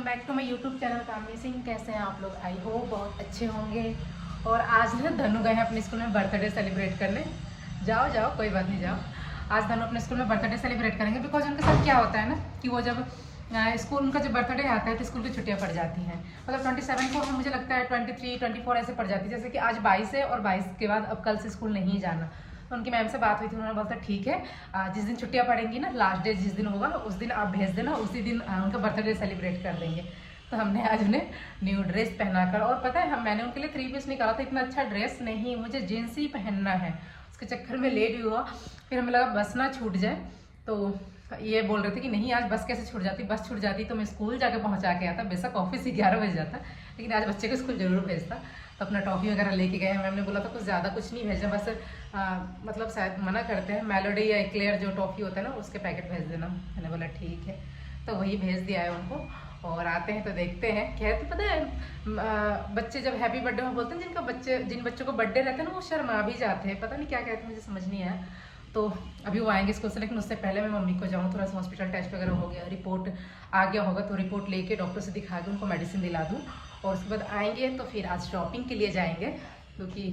Back to my YouTube channel Kamni Singh. कैसे हैं आप लोग? आई होप बहुत अच्छे होंगे। और आज ना धनु गए हैं अपने स्कूल में बर्थडे सेलिब्रेट करने। जाओ जाओ, कोई बात नहीं, जाओ। आज धनु अपने स्कूल में बर्थडे सेलिब्रेट करेंगे बिकॉज उनके साथ क्या होता है ना कि वो जब स्कूल उनका जब बर्थडे आता है तो स्कूल की छुट्टियां पड़ जाती हैं। मतलब 27 को मुझे लगता है 23, 24 ऐसे पड़ जाती है। जैसे कि आज 22 है और 22 के बाद अब कल से स्कूल नहीं जाना। तो उनकी मैम से बात हुई थी, उन्होंने बोला ठीक है, जिस दिन छुट्टियां पड़ेंगी ना, लास्ट डे जिस दिन होगा उस दिन आप भेज देना, उसी दिन उनका बर्थडे सेलिब्रेट कर देंगे। तो हमने आज उन्हें न्यू ड्रेस पहनाकर, और पता है मैंने उनके लिए 3 पीस निकाला था। इतना अच्छा ड्रेस नहीं, मुझे जीन्स ही पहनना है, उसके चक्कर में लेट भी हुआ। फिर हमें लगा बस ना छूट जाए, तो ये बोल रहे थे कि नहीं आज बस कैसे छूट जाती, बस छूट जाती तो मैं स्कूल जाके पहुंचा के आता। बेशक ऑफिस ही 11 बजे जाता, लेकिन आज बच्चे को स्कूल जरूर भेजता। तो अपना टॉफ़ी वगैरह लेके गए हैं। मैम ने बोला था कुछ ज़्यादा कुछ नहीं भेजना, बस मतलब शायद मना करते हैं, मेलोडी या एक्लेयर जो टॉफ़ी होता है ना उसके पैकेट भेज देना। मैंने बोला ठीक है, तो वही भेज दिया है उनको। और आते हैं तो देखते हैं। कहते पता है बच्चे जब हैप्पी बर्थडे में बोलते हैं, जिन बच्चों को बर्थडे रहता है ना वो शर्मा भी जाते हैं, पता नहीं क्या कहते हैं, मुझे समझ नहीं आया। तो अभी वो आएंगे स्कूल से, लेकिन उससे पहले मैं मम्मी को जाऊँ, थोड़ा सा हॉस्पिटल टेस्ट वगैरह हो गया, रिपोर्ट आ गया होगा तो रिपोर्ट लेके डॉक्टर से दिखा के उनको मेडिसिन दिला दूँ। और उसके बाद आएंगे तो फिर आज शॉपिंग के लिए जाएंगे, क्योंकि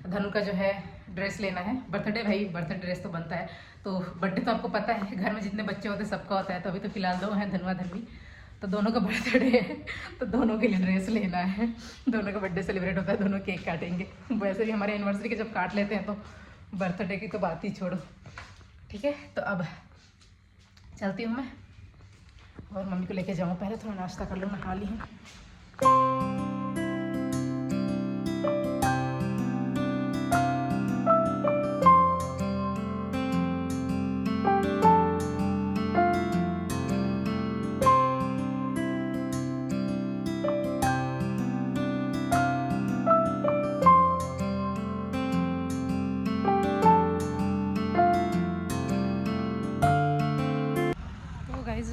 धनु का जो है ड्रेस लेना है। बर्थडे भाई, बर्थडे ड्रेस तो बनता है। तो बर्थडे तो आपको पता है घर में जितने बच्चे होते हैं सबका होता है। तो अभी तो फिलहाल 2 हैं, धनुआ धनवी, तो दोनों का बर्थडे है, तो दोनों के लिए ड्रेस लेना है। दोनों का बर्थडे सेलिब्रेट होता है, दोनों केक काटेंगे। वैसे भी हमारे एनिवर्सरी के जब काट लेते हैं तो बर्थडे की तो बात ही छोड़ो। ठीक है, तो अब चलती हूँ मैं और मम्मी को लेके जाऊँ। पहले थोड़ा नाश्ता कर लूँ, नहा ली हूँ।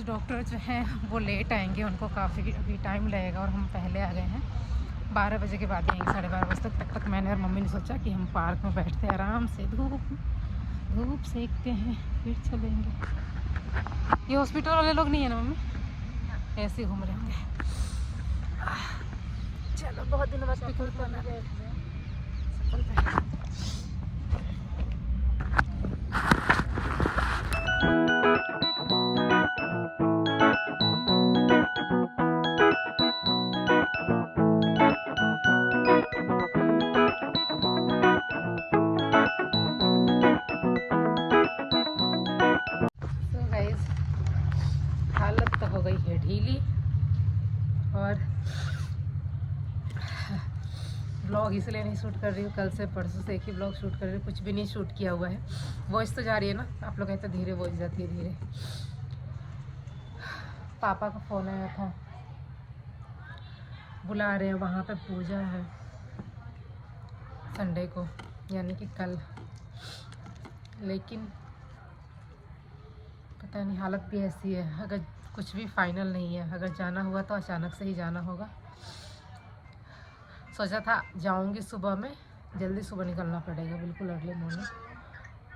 डॉक्टर जो हैं वो लेट आएंगे, उनको काफ़ी अभी टाइम लगेगा और हम पहले आ गए हैं। 12 बजे के बाद आएंगे, 12:30 बजे तक मैंने और मम्मी ने सोचा कि हम पार्क में बैठते हैं, आराम से धूप सेकते हैं, फिर चलेंगे। ये हॉस्पिटल वाले लोग नहीं है ना मम्मी, ऐसे ही घूम रहे होंगे। चलो, बहुत दिनों बाद पिकनिक करना है। हालत तो हो गई है ढीली, और ब्लॉग इसलिए नहीं शूट कर रही हूँ, कल से परसों से एक ही ब्लॉग शूट कर रही हूँ, कुछ भी नहीं शूट किया हुआ है। वॉइस तो जा रही है ना, आप लोग कहते धीरे वॉइस जाती है, धीरे। पापा का फ़ोन आया था, बुला रहे हैं, वहाँ पे पूजा है संडे को, यानी कि कल। लेकिन पता नहीं, हालत भी ऐसी है, अगर कुछ भी फाइनल नहीं है। अगर जाना हुआ तो अचानक से ही जाना होगा। सोचा था जाऊंगी सुबह में, जल्दी सुबह निकलना पड़ेगा, बिल्कुल अर्ली मॉर्निंग,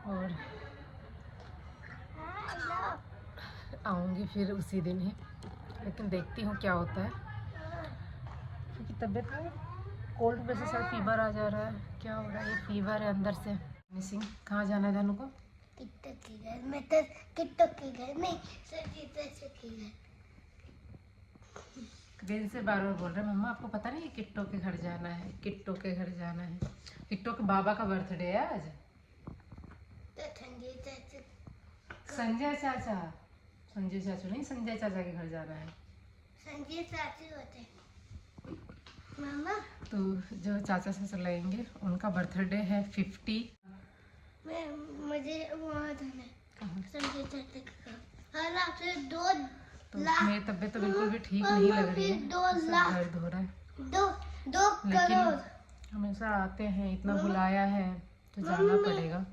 और आऊंगी फिर उसी दिन ही। लेकिन देखती हूँ क्या होता है, क्योंकि तबीयत में कोल्ड वजह से फीवर आ जा रहा है। क्या हो रहा है, ये फीवर है अंदर से। मिसिंग कहाँ जाना है धनु को? किट्टू के घर में, तो किट्टू के घर में, सजीता के घर। दिन से बार बार बोल रहे हैं मम्मा, आपको पता नहीं है किट्टो के घर जाना है, किट्टो के घर जाना है। किट्टो के बाबा का बर्थडे है आज। तो संजय चाचा, संजय चाचू नहीं, संजय चाचा के घर जाना है। संजय चाचू होते हैं मामा। तो जो चाचा से चलाएंगे उनका बर्थडे है 50। मुझे वहाँ जाना है संजय चाचा के घर। और आपसे 2 तो मेरी तबीयत तो बिल्कुल भी ठीक नहीं लग रही है, दर्द हो रहा है। 2 करोड़ लेकिन हमेशा आते हैं, इतना बुलाया है तो जाना पड़ेगा।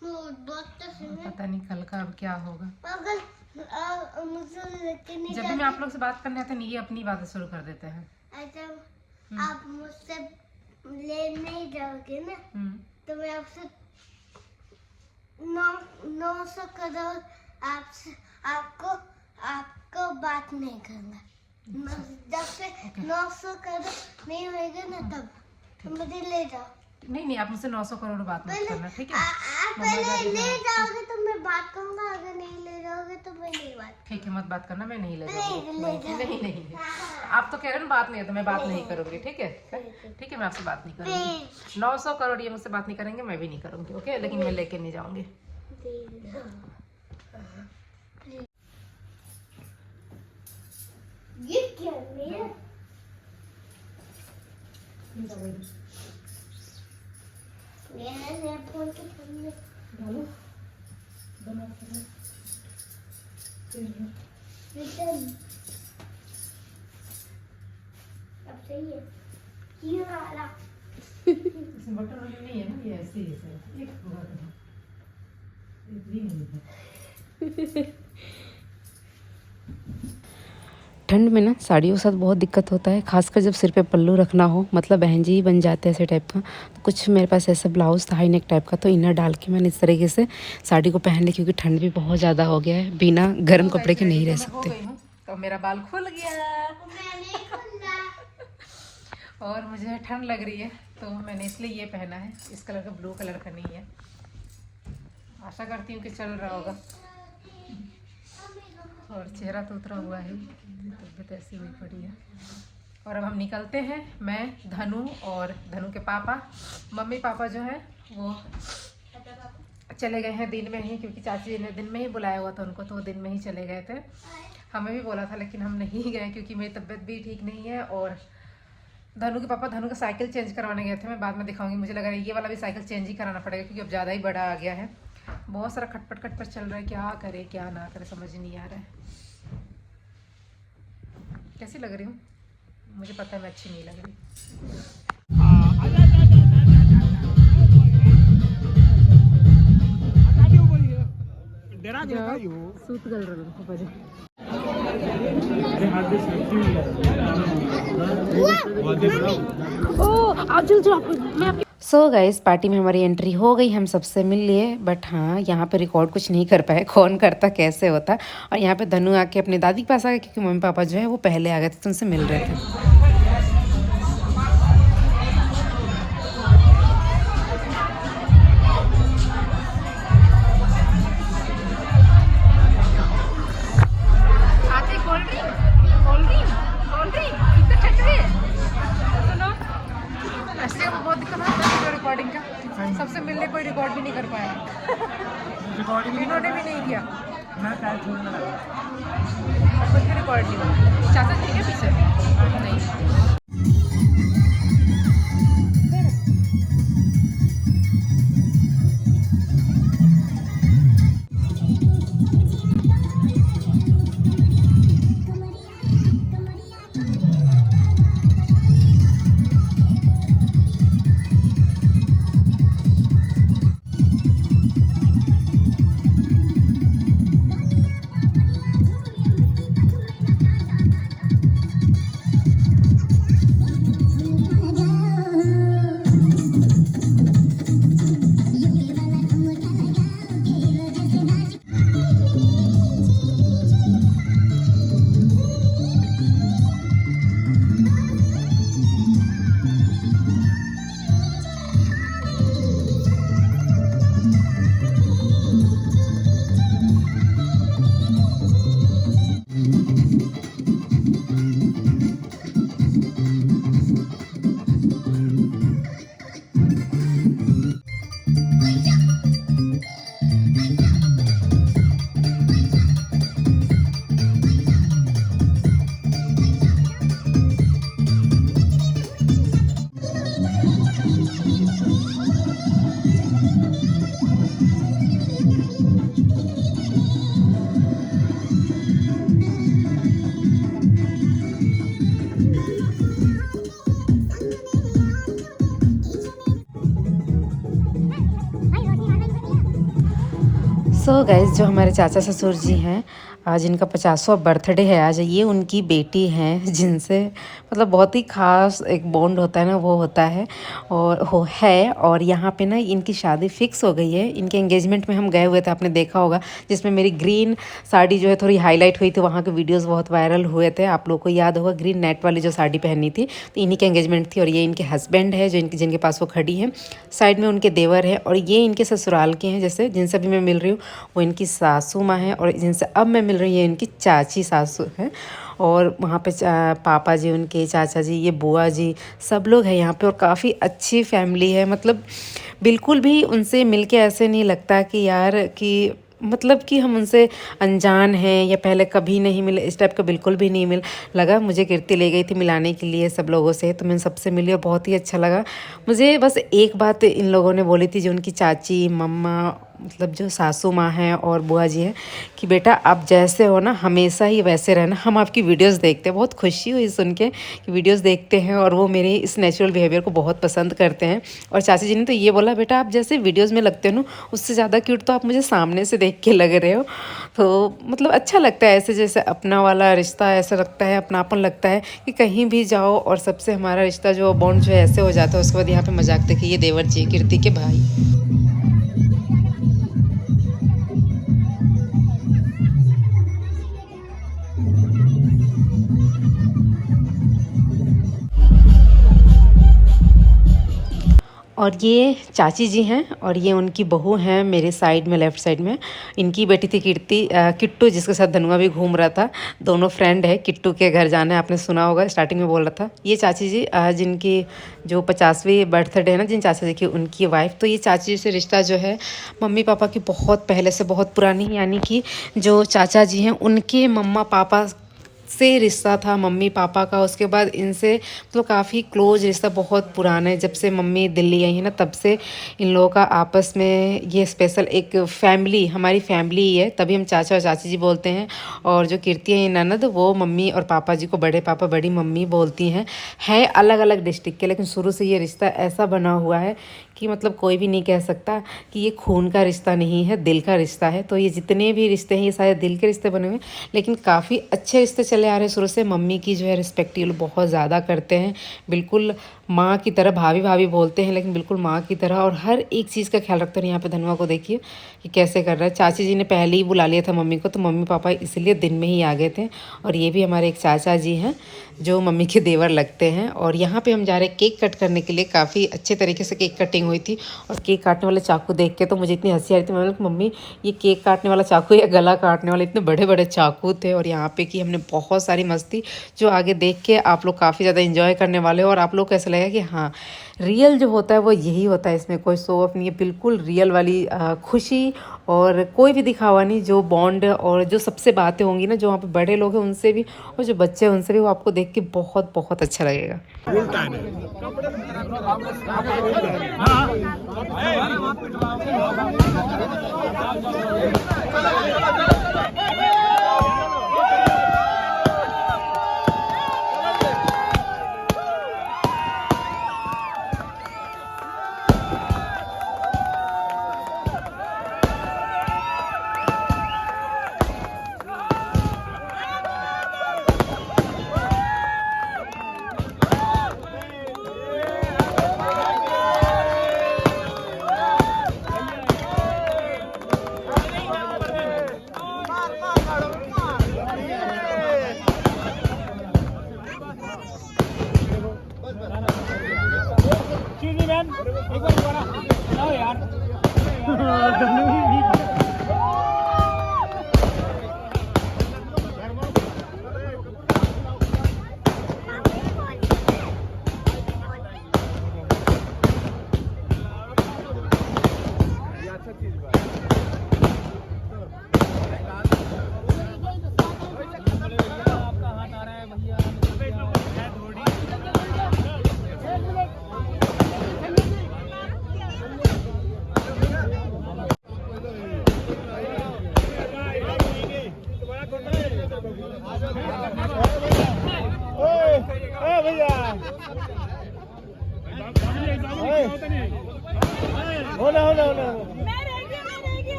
पता नहीं कल का अब क्या होगा। जब भी मैं आप लोग से बात करने आते हैं ये अपनी बातें शुरू कर देते हैं। अच्छा, आप मुझसे लेने जाओगे ना, तो मैं आपसे 900 करोड़ आपको बात नहीं करूँगा। जब से 900 करोड़ नहीं होएगा ना तब तो मुझे ले जाओ। नहीं नहीं, आप मुझसे 900 करोड़ बात मत करना, ठीक है? आप पहले ले जाओगे तो मैं बात करूंगा, अगर नहीं ले जाओगे तो मैं नहीं बात। ठीक है, मत बात करना, मैं नहीं ले नहीं, जाऊंगी। ले जाओ। नहीं नहीं, आप तो कह रहे हो ना बात नहीं है, तो मैं बात नहीं करूंगी, ठीक है? ठीक है, मैं आपसे बात नहीं करूंगी। 900 करोड़ ये मुझसे बात नहीं करेंगे, मैं भी नहीं करूंगी, ओके? लेकिन मैं लेके नहीं जाऊंगी। ये क्या मेरा मेरा फोन के सामने डालो रिटर्न अब सही है। ये वाला इसमें बटन वटन नहीं है ना, ये ऐसे ही है सर। एक पूरा करना, एक भी नहीं है। ठंड में ना साड़ियों के साथ बहुत दिक्कत होता है, खासकर जब सिर पे पल्लू रखना हो, मतलब बहन जी ही बन जाते हैं ऐसे टाइप का। तो कुछ मेरे पास ऐसा ब्लाउज़ था हाई नेक टाइप का, तो इनर डाल के मैंने इस तरीके से साड़ी को पहन ली, क्योंकि ठंड भी बहुत ज़्यादा हो गया है, बिना गर्म कपड़े के नहीं रह सकते। तो मेरा बाल खुल गया और मुझे ठंड लग रही है, तो मैंने इसलिए ये पहना है। इस कलर का, ब्लू कलर का नहीं है। आशा करती हूँ कि चल रहा होगा। और चेहरा तो उतरा हुआ है, तबीयत ऐसी हुई पड़ी है। और अब हम निकलते हैं, मैं, धनु और धनु के पापा। मम्मी पापा जो है वो चले गए हैं दिन में ही, क्योंकि चाची जी ने दिन में ही बुलाया हुआ था उनको, तो वो दिन में ही चले गए थे। हमें भी बोला था लेकिन हम नहीं गए, क्योंकि मेरी तबीयत भी ठीक नहीं है। और धनु के पापा धनु का साइकिल चेंज करवाने गए थे, मैं बाद में दिखाऊंगी। मुझे लग रहा है ये वाला भी साइकिल चेंज ही कराना पड़ेगा, क्योंकि अब ज़्यादा ही बड़ा आ गया है। बहुत सारा खटपट खटपट चल रहा है, क्या करे क्या ना करे समझ ही नहीं आ रहा है। कैसी लग रही हूँ? मुझे पता है मैं अच्छी नहीं लग रही। सूत गल सो गाइस, पार्टी में हमारी एंट्री हो गई, हम सबसे मिल लिए। बट हाँ, यहाँ पे रिकॉर्ड कुछ नहीं कर पाए, कौन करता कैसे होता। और यहाँ पे धनु आके अपने दादी के पास आ गए, क्योंकि मम्मी पापा जो है वो पहले आ गए थे, तो उनसे मिल रहे थे। रिकॉर्डिंग का सबसे मिलने कोई रिकॉर्ड भी नहीं कर पाया, इन्होंने भी नहीं किया, कुछ भी रिकॉर्ड नहीं हुआ। चाचा ठीक है पीछे नहीं। सो गाइस, जो हमारे चाचा ससुर जी हैं आज इनका 50वां बर्थडे है। आज ये उनकी बेटी हैं जिनसे मतलब बहुत ही ख़ास एक बॉन्ड होता है ना, वो होता है और यहाँ पे ना इनकी शादी फिक्स हो गई है। इनके एंगेजमेंट में हम गए हुए थे, आपने देखा होगा, जिसमें मेरी ग्रीन साड़ी जो है थोड़ी हाईलाइट हुई थी। वहाँ के वीडियोस बहुत वायरल हुए थे, आप लोग को याद होगा, ग्रीन नेट वाली जो साड़ी पहनी थी। तो इन्हीं की एंगेजमेंट थी और ये इनके हस्बैंड है जो जिनके पास वो खड़ी है। साइड में उनके देवर है और ये इनके ससुराल के हैं, जैसे जिनसे अभी मैं मिल रही हूँ वो इनकी सासू माँ है और जिनसे अब मैं मिल रही हूँ इनकी चाची सासू है। और वहाँ पे पापा जी उनके, चाचा जी, ये बुआ जी, सब लोग हैं यहाँ पे और काफ़ी अच्छी फैमिली है। मतलब बिल्कुल भी उनसे मिलके ऐसे नहीं लगता कि यार कि मतलब कि हम उनसे अनजान हैं या पहले कभी नहीं मिले, इस टाइप का बिल्कुल भी नहीं लगा। मुझे कीर्ति ले गई थी मिलाने के लिए सब लोगों से, तो मैं सबसे मिली और बहुत ही अच्छा लगा मुझे। बस एक बात इन लोगों ने बोली थी, जो उनकी चाची, मम्मा, मतलब जो सासू माँ हैं और बुआ जी हैं, कि बेटा आप जैसे हो ना हमेशा ही वैसे रहना, हम आपकी वीडियोस देखते हैं। बहुत खुशी हुई सुन के कि वीडियोस देखते हैं और वो मेरे इस नेचुरल बिहेवियर को बहुत पसंद करते हैं। और चाची जी ने तो ये बोला, बेटा आप जैसे वीडियोस में लगते हो ना उससे ज़्यादा क्यूट तो आप मुझे सामने से देख के लग रहे हो। तो मतलब अच्छा लगता है ऐसे, जैसे अपना वाला रिश्ता, ऐसा लगता है अपनापन लगता है कि कहीं भी जाओ और सबसे हमारा रिश्ता जो बॉन्ड जो है ऐसे हो जाता है। उसके बाद यहाँ पे मजाक देखिए, ये देवर जी कीर्ति के भाई। और ये चाची जी हैं और ये उनकी बहू हैं मेरे साइड में, लेफ़्ट साइड में। इनकी बेटी थी किट्टू, जिसके साथ धनुआ भी घूम रहा था। दोनों फ्रेंड है, किट्टू के घर जाना है, आपने सुना होगा, स्टार्टिंग में बोल रहा था। ये चाची जी जिनकी जो 50वीं बर्थडे है ना, जिन चाचा जी की, उनकी वाइफ। तो ये चाची जी से रिश्ता जो है मम्मी पापा की बहुत पहले से, बहुत पुरानी, यानी कि जो चाचा जी हैं उनके मम्मा पापा से रिश्ता था मम्मी पापा का। उसके बाद इनसे तो काफ़ी क्लोज रिश्ता, बहुत पुराना है। जब से मम्मी दिल्ली आई है ना, तब से इन लोगों का आपस में ये स्पेशल एक फैमिली, हमारी फैमिली ही है, तभी हम चाचा और चाची जी बोलते हैं। और जो कीर्ति है ननद, वो मम्मी और पापा जी को बड़े पापा बड़ी मम्मी बोलती हैं अलग अलग डिस्ट्रिक्ट के, लेकिन शुरू से ये रिश्ता ऐसा बना हुआ है कि मतलब कोई भी नहीं कह सकता कि ये खून का रिश्ता नहीं है, दिल का रिश्ता है। तो ये जितने भी रिश्ते हैं ये सारे दिल के रिश्ते बने हुए हैं, लेकिन काफ़ी अच्छे रिश्ते चले आ रहे हैं शुरू से। मम्मी की जो है रिस्पेक्ट ये लोग बहुत ज़्यादा करते हैं, बिल्कुल माँ की तरह, भाभी भाभी बोलते हैं लेकिन बिल्कुल माँ की तरह, और हर एक चीज़ का ख्याल रखते हैं। यहाँ पे धनुआ को देखिए कि कैसे कर रहा है। चाची जी ने पहले ही बुला लिया था मम्मी को, तो मम्मी पापा इसलिए दिन में ही आ गए थे। और ये भी हमारे एक चाचा जी हैं जो मम्मी के देवर लगते हैं। और यहाँ पे हम जा रहे हैं केक कट करने के लिए। काफ़ी अच्छे तरीके से केक कटिंग हुई थी और केक काटने वाले चाकू देख के तो मुझे इतनी हंसी आ रही थी। मैंने कहा मम्मी ये केक काटने वाला चाकू या गला काटने वाले, इतने बड़े बड़े चाकू थे। और यहाँ पे की हमने बहुत सारी मस्ती, जो आगे देख के आप लोग काफ़ी ज़्यादा इंजॉय करने वाले हो। और आप लोग को ऐसा लगेगा कि हाँ रियल जो होता है वो यही होता है, इसमें कोई शो ऑफ नहीं है, बिल्कुल रियल वाली खुशी और कोई भी दिखावा नहीं। जो बॉन्ड और जो सबसे बातें होंगी ना, जो वहाँ पे बड़े लोग हैं उनसे भी और जो बच्चे हैं उनसे भी, वो आपको देख के बहुत बहुत अच्छा लगेगा।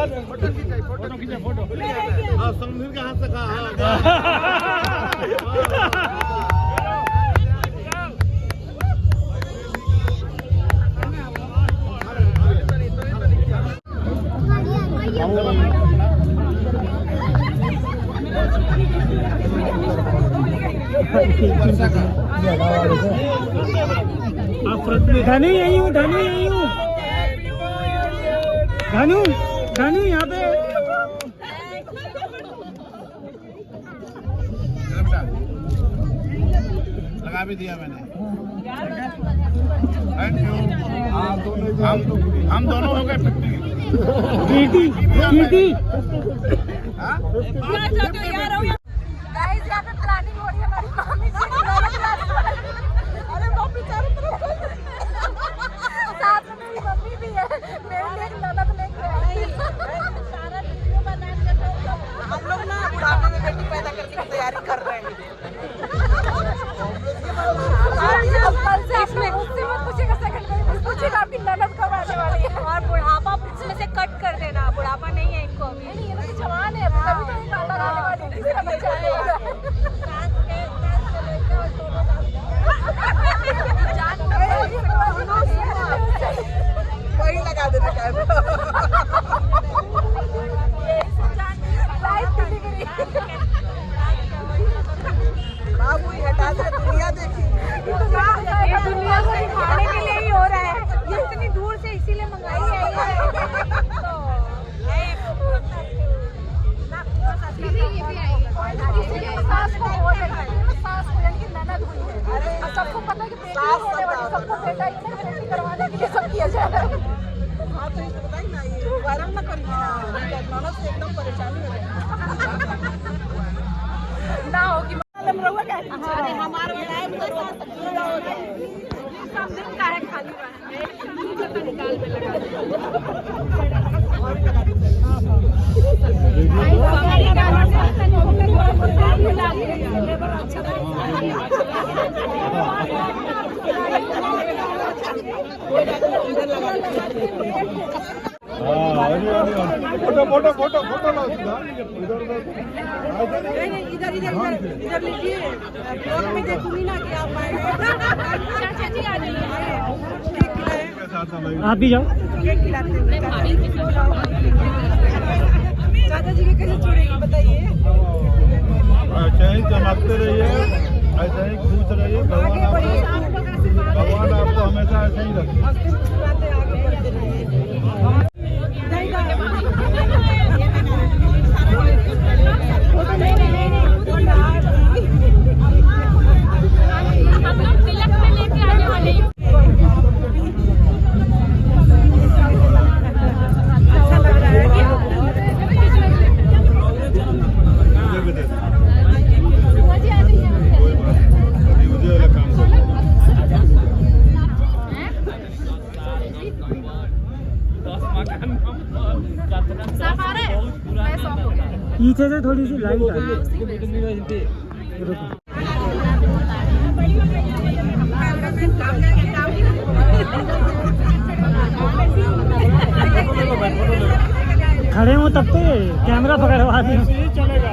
फोटो खींचा फोटो। हाँ समझ के हाथ से कहा। धनु यही हूँ, धनु यही हूँ, धनु धनु यहाँ पे। लगा भी दिया मैंने। Thank you. हम दोनों हो गए 50 गाइस यहाँ पे प्लानिंग हो रही है हमारी मामी जी की अरे मम्मी चारों तरफ साथ में मेरी मम्मी भी है, मेरे लिए एक ननद लेके आई सारा वीडियो बना के हम लोग ना बुढ़ापे में बेटी पैदा करने की तैयारी कर रहे हैं। कल से आपने मुझसे मत पूछिएगा, सेकंड में पूछिएगा आपकी ननद कब आने वाली है। और बुढ़ापा इसमें से कट कर देना, बुढ़ापा नहीं है इनको अभी। नहीं ये तो जवान है, तभी तो नाटक आने वाली है, किसी का बच्चा आने वाला है। वही लगा देना कैमरा। बाबू हटा दे, दुनिया देखी। ये दुनिया को दिखाने के लिए ही हो रहा है, ये इतनी दूर से इसीलिए मंगाई है। सबको पता है कि बेटी होने वाली, सबको बेटा ही ना बेटी करवाने के लिए सब किया जा रहा है। हाँ तो इसको बताइए ना, ये वायरल ना करिए ना, ननद से एकदम परेशानी हो रही ना होगी। अरे हमारा टाइम तो सब दिन का है, खाली निकाल में लगा फोटो फोटो फोटो फोटो लो इधर लीजिए, ब्लॉग में देखूंगी ना कि आप चाचा जी आ जाइए, आप भी जाओ। केक खिलाते हैं चाचा जी के कैसे छोड़ेगी बताइए। ऐसे ही चमकते रहिए, ऐसे ही खुश रहिए। भगवान आपको हमेशा ऐसे ही रखे। पीछे से थोड़ी सी लाइट आ खड़े हो तब तो कैमरा पकड़वा दी चलेगा।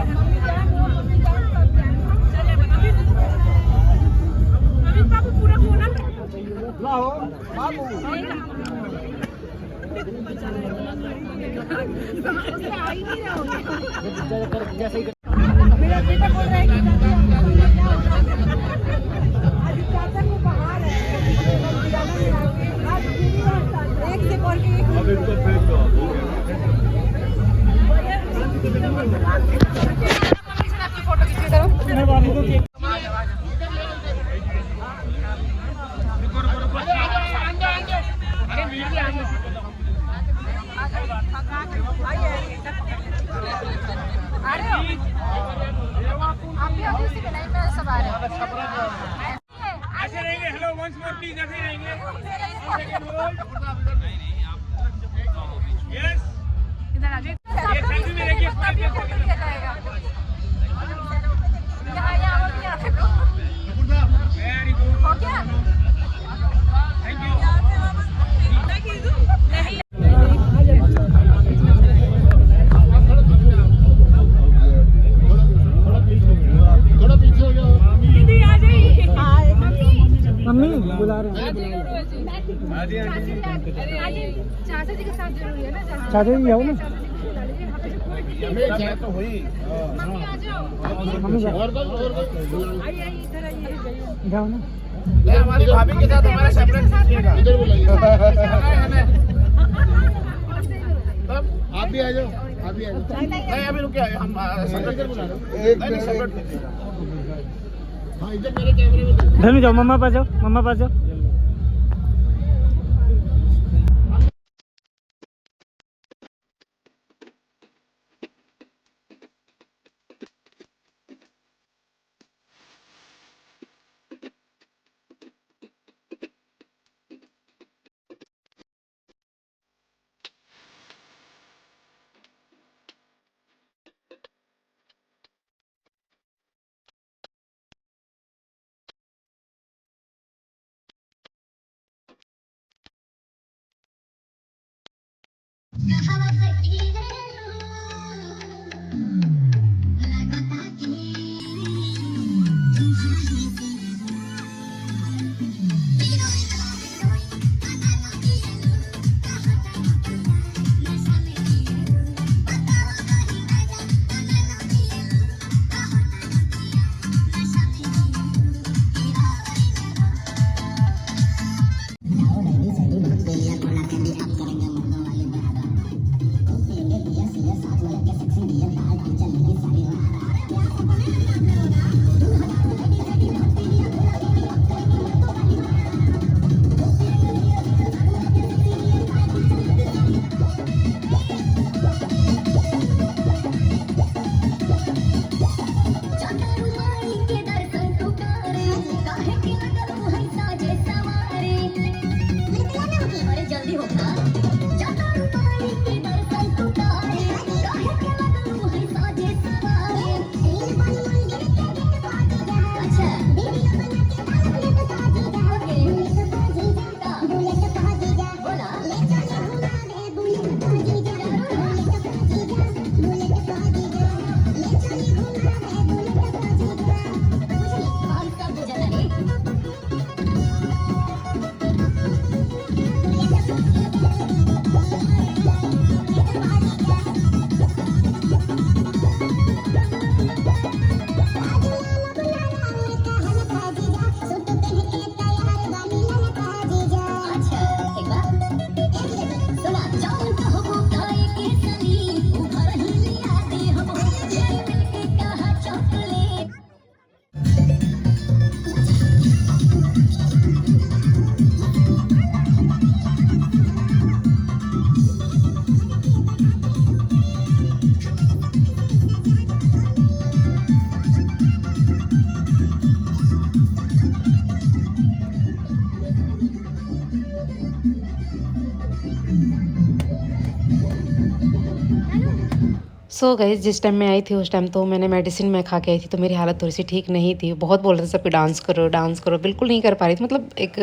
ऐसे रहेंगे। हेलो वंस मोर प्लीज, ऐसे रहेंगे। यस इधर आ जाइए। ये सेल्फी में देखिए, स्माइल यहाँ वेरी गुड, हो गया। Thank you. चाचा जी के साथ जरूरी है ना जहाँ चाचा जी आओ ना। तो हुई मम्मी जाओ आइए इधर आइए जाओ ना। हमारी भाभी के साथ हमारा सेपरेट कीजिएगा। आप भी आ जाओ, आप भी आ जाओ। नहीं अभी रुके, हम सेपरेट कीजिएगा। हाँ इधर मेरे कैमरे में धनु जाओ, मम्मा पास जाओ, मम्मा पास जाओ। सो गाइस जिस टाइम मैं आई थी उस टाइम तो मैंने मेडिसिन में खा के आई थी, तो मेरी हालत थोड़ी सी ठीक नहीं थी। बहुत बोल रहे थे सबके डांस करो, बिल्कुल नहीं कर पा रही थी। मतलब एक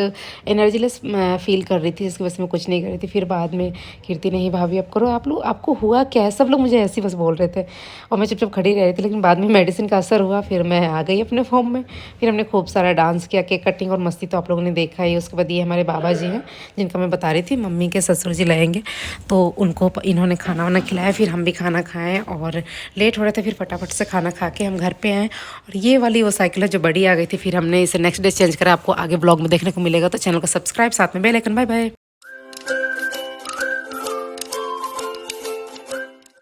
एनर्जीलेस फील कर रही थी, जिसकी वजह से मैं कुछ नहीं कर रही थी। फिर बाद में कीर्ति नहीं भाभी अब करो, आप लोग आपको हुआ क्या है, सब लोग मुझे ऐसे ही बस बोल रहे थे और मैं चुपचाप खड़ी रह रही थी। लेकिन बाद में मेडिसिन का असर हुआ, फिर मैं आ गई अपने फॉर्म में। फिर हमने खूब सारा डांस किया, केक कटिंग और मस्ती तो आप लोगों ने देखा ही। उसके बाद ये हमारे बाबा जी हैं जिनका मैं बता रही थी, मम्मी के ससुर जी लाएंगे, तो उनको इन्होंने खाना वाना खिलाया। फिर हम भी खाना खाएँ और लेट हो रहे थे, फिर फटाफट से खाना खा के हम घर पे आए। और ये वाली वो साइकिल है जो बड़ी आ गई थी, फिर हमने इसे नेक्स्ट डे चेंज करा। आपको आगे ब्लॉग में देखने को मिलेगा, तो चैनल को सब्सक्राइब, साथ में बेल आइकन। Bye bye.